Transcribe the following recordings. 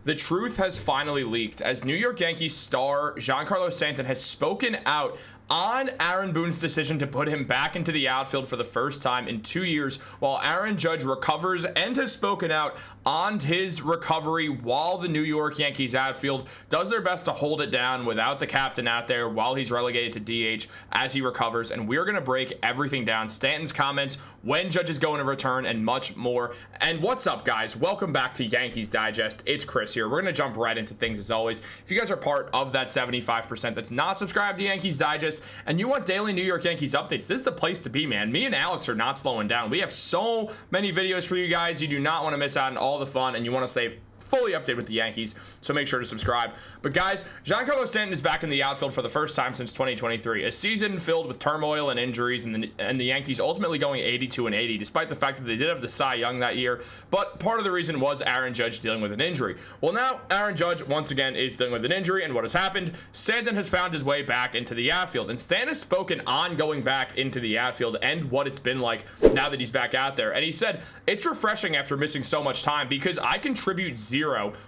The truth has finally leaked as New York Yankees star Giancarlo Stanton has spoken out on Aaron Boone's decision to put him back into the outfield for the first time in 2 years, while Aaron Judge recovers and has spoken out on his recovery while the New York Yankees outfield does their best to hold it down without the captain out there while he's relegated to DH as he recovers. And we're going to break everything down, Stanton's comments, when Judge is going to return, and much more. And what's up, guys? Welcome back to Yankees Digest. It's Chris here. We're going to jump right into things as always. If you guys are part of that 75% that's not subscribed to Yankees Digest, and you want daily New York Yankees updates, this is the place to be, man. Me and Alex are not slowing down. We have so many videos for you guys. You do not want to miss out on all the fun, and you want to stay fully updated with the Yankees, so make sure to subscribe. But guys, Giancarlo Stanton is back in the outfield for the first time since 2023, a season filled with turmoil and injuries, and the Yankees ultimately going 82-80, despite the fact that they did have the Cy Young that year. But part of the reason was Aaron Judge dealing with an injury. Well, now Aaron Judge once again is dealing with an injury, and what has happened? Stanton has found his way back into the outfield, and Stanton has spoken on going back into the outfield and what it's been like now that he's back out there. And he said, "It's refreshing after missing so much time because I contribute zero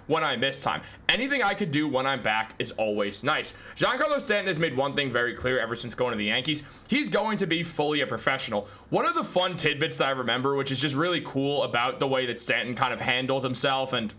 when I miss time. Anything I could do when I'm back is always nice." Giancarlo Stanton has made one thing very clear ever since going to the Yankees. He's going to be fully a professional. One of the fun tidbits that I remember, which is just really cool about the way that Stanton kind of handled himself and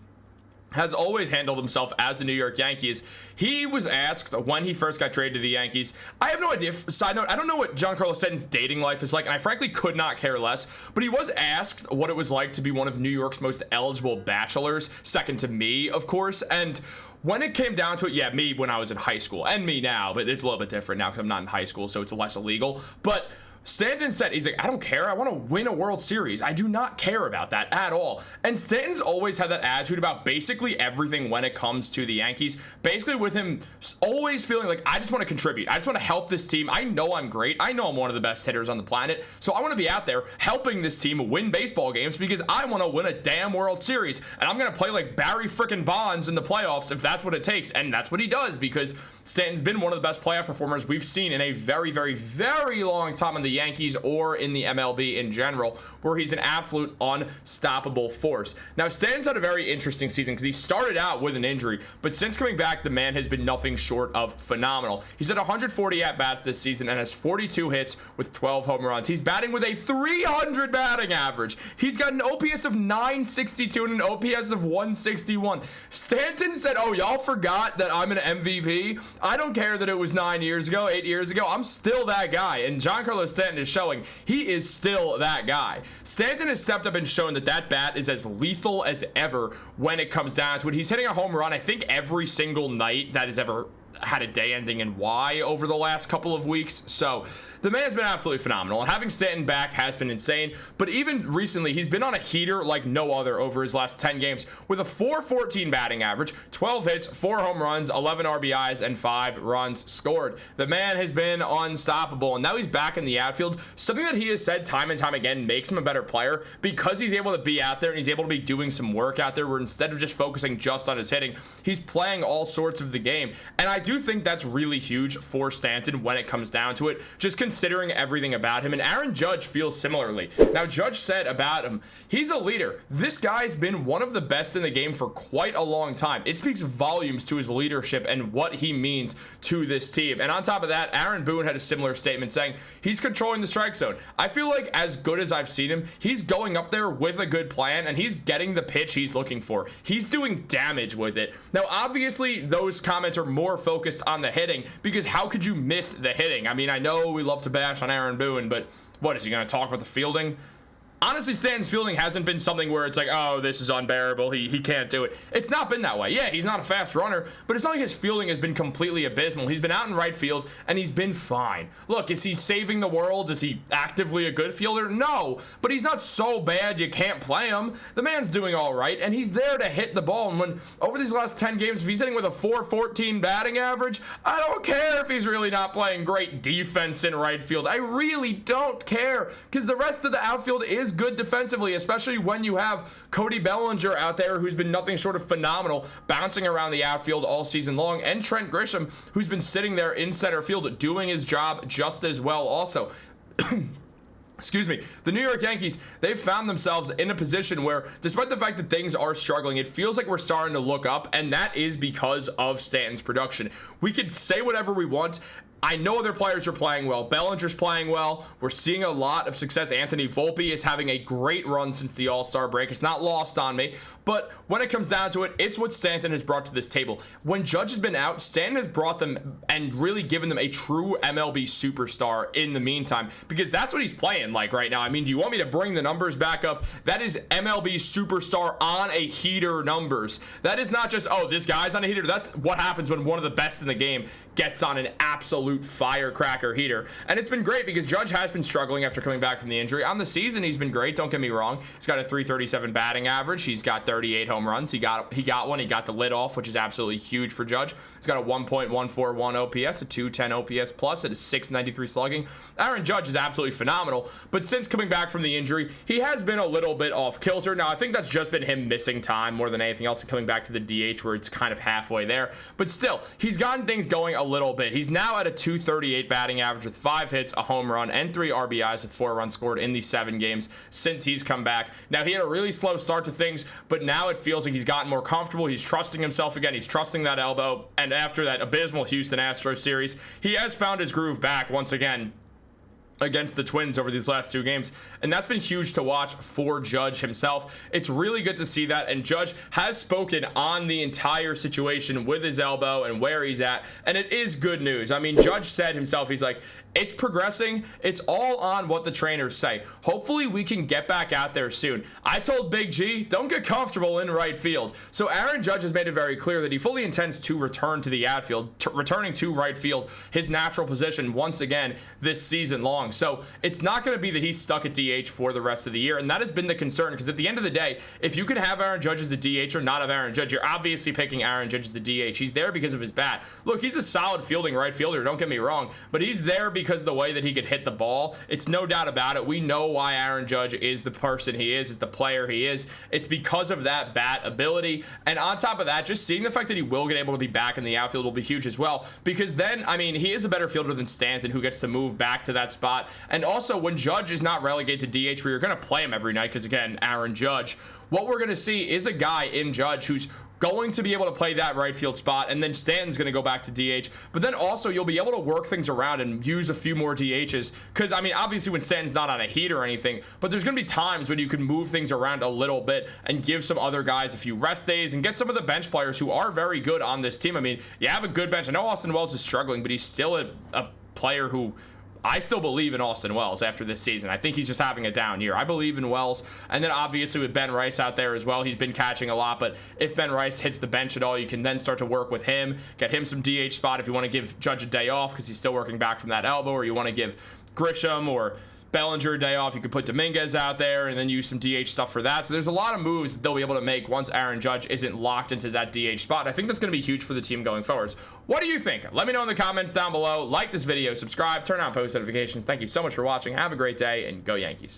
has always handled himself as a New York Yankees. He was asked when he first got traded to the Yankees. I have no idea. Side note, I don't know what Giancarlo Stanton's dating life is like, and I frankly could not care less, but he was asked what it was like to be one of New York's most eligible bachelors, second to me, of course. And when it came down to it, yeah, me when I was in high school, and me now, but it's a little bit different now because I'm not in high school, so it's less illegal. But Stanton said, he's like, "I don't care. I want to win a World Series. I do not care about that at all." And Stanton's always had that attitude about basically everything when it comes to the Yankees. Basically with him always feeling like, I just want to contribute. I just want to help this team. I know I'm great. I know I'm one of the best hitters on the planet. So I want to be out there helping this team win baseball games because I want to win a damn World Series. And I'm going to play like Barry frickin' Bonds in the playoffs if that's what it takes. And that's what he does because Stanton's been one of the best playoff performers we've seen in a very, very, very long time in the Yankees or in the MLB in general, where he's an absolute unstoppable force. Now, Stanton's had a very interesting season because he started out with an injury, but since coming back, the man has been nothing short of phenomenal. He's had 140 at-bats this season and has 42 hits with 12 home runs. He's batting with a 300 batting average. He's got an OPS of 962 and an OPS of 161. Stanton said, "Oh, y'all forgot that I'm an MVP? I don't care that it was 9 years ago, 8 years ago. I'm still that guy." And Giancarlo Stanton is showing he is still that guy. Stanton has stepped up and shown that that bat is as lethal as ever when it comes down to it. He's hitting a home run, I think, every single night that has ever had a day ending in Y over the last couple of weeks. So the man's been absolutely phenomenal, and having Stanton back has been insane. But even recently, he's been on a heater like no other over his last 10 games with a 414 batting average, 12 hits, 4 home runs, 11 RBIs, and 5 runs scored. The man has been unstoppable, and now he's back in the outfield. Something that he has said time and time again makes him a better player because he's able to be out there and he's able to be doing some work out there where instead of just focusing just on his hitting, he's playing all sorts of the game. And I do think that's really huge for Stanton when it comes down to it, just considering everything about him. And Aaron Judge feels similarly. Now, Judge said about him, he's a leader. This guy's been one of the best in the game for quite a long time. It speaks volumes to his leadership and what he means to this team. And on top of that, Aaron Boone had a similar statement saying he's controlling the strike zone. I feel like as good as I've seen him, he's going up there with a good plan and he's getting the pitch he's looking for. He's doing damage with it. Now, obviously, those comments are more focused on the hitting because how could you miss the hitting? I mean, I know we love to bash on Aaron Boone, but what, is he going to talk about the fielding? Honestly, Stanton's fielding hasn't been something where it's like, oh, this is unbearable. He can't do it. It's not been that way. Yeah, he's not a fast runner, but it's not like his fielding has been completely abysmal. He's been out in right field, and he's been fine. Look, is he saving the world? Is he actively a good fielder? No, but he's not so bad you can't play him. The man's doing all right, and he's there to hit the ball. And when over these last 10 games, if he's hitting with a 414 batting average, I don't care if he's really not playing great defense in right field. I really don't care because the rest of the outfield is good defensively, especially when you have Cody Bellinger out there who's been nothing short of phenomenal, bouncing around the outfield all season long, and Trent Grisham, who's been sitting there in center field doing his job just as well also. excuse me, the New York Yankees, they've found themselves in a position where, despite the fact that things are struggling, it feels like we're starting to look up, and that is because of Stanton's production. We could say whatever we want. I know other players are playing well. Bellinger's playing well. We're seeing a lot of success. Anthony Volpe is having a great run since the All-Star break. It's not lost on me. But when it comes down to it, it's what Stanton has brought to this table. When Judge has been out, Stanton has brought them and really given them a true MLB superstar in the meantime, because that's what he's playing like right now. I mean, do you want me to bring the numbers back up? That is MLB superstar on a heater numbers. That is not just, oh, this guy's on a heater. That's what happens when one of the best in the game gets on an absolute firecracker heater. And it's been great because Judge has been struggling after coming back from the injury. On the season, he's been great, don't get me wrong. He's got a 337 batting average. He's got 38 home runs. He got one. He got the lid off, which is absolutely huge for Judge. He's got a 1.141 OPS, a 210 OPS plus, and a 693 slugging. Aaron Judge is absolutely phenomenal, but since coming back from the injury, he has been a little bit off kilter. Now, I think that's just been him missing time more than anything else and coming back to the DH where it's kind of halfway there. But still, he's gotten things going a little bit. He's now at a 238 batting average with 5 hits, a home run, and 3 RBIs with 4 runs scored in the 7 games since he's come back. Now, he had a really slow start to things, but now it feels like he's gotten more comfortable. He's trusting himself again. He's trusting that elbow. And after that abysmal Houston Astros series, he has found his groove back once again against the Twins over these last 2 games, and that's been huge to watch for Judge himself. It's really good to see that, and Judge has spoken on the entire situation with his elbow and where he's at, and it is good news. I mean, Judge said himself, he's like, it's progressing. It's all on what the trainers say. Hopefully we can get back out there soon. I told Big G, don't get comfortable in right field. So Aaron Judge has made it very clear that he fully intends to return to the outfield, returning to right field, his natural position once again this season long. So it's not going to be that he's stuck at DH for the rest of the year, and that has been the concern, because at the end of the day, if you can have Aaron Judge as a DH or not have Aaron Judge, you're obviously picking Aaron Judge as a DH. He's there because of his bat. Look, he's a solid fielding right fielder, don't get me wrong, but he's there because of the way that he could hit the ball. It's no doubt about it. We know why Aaron Judge is the person he is the player he is. It's because of that bat ability, and on top of that, just seeing the fact that he will get able to be back in the outfield will be huge as well, because then, I mean, he is a better fielder than Stanton, who gets to move back to that spot. And also, when Judge is not relegated to DH, where you're going to play him every night, because again, Aaron Judge, what we're going to see is a guy in Judge who's going to be able to play that right field spot, and then Stanton's going to go back to DH. But then also, you'll be able to work things around and use a few more DHs, because, I mean, obviously when Stanton's not on a heat or anything, but there's going to be times when you can move things around a little bit and give some other guys a few rest days and get some of the bench players who are very good on this team. I mean, you have a good bench. I know Austin Wells is struggling, but he's still a player who I still believe in Austin Wells after this season. I think he's just having a down year. I believe in Wells. And then obviously with Ben Rice out there as well, he's been catching a lot. But if Ben Rice hits the bench at all, you can then start to work with him, get him some DH spot if you want to give Judge a day off because he's still working back from that elbow, or you want to give Grisham or Bellinger a day off. You could put Dominguez out there and then use some DH stuff for that. So there's a lot of moves that they'll be able to make once Aaron Judge isn't locked into that DH spot. I think that's going to be huge for the team going forwards. What do you think? Let me know in the comments down below. Like this video, subscribe, turn on post notifications. Thank you so much for watching. Have a great day, and go Yankees.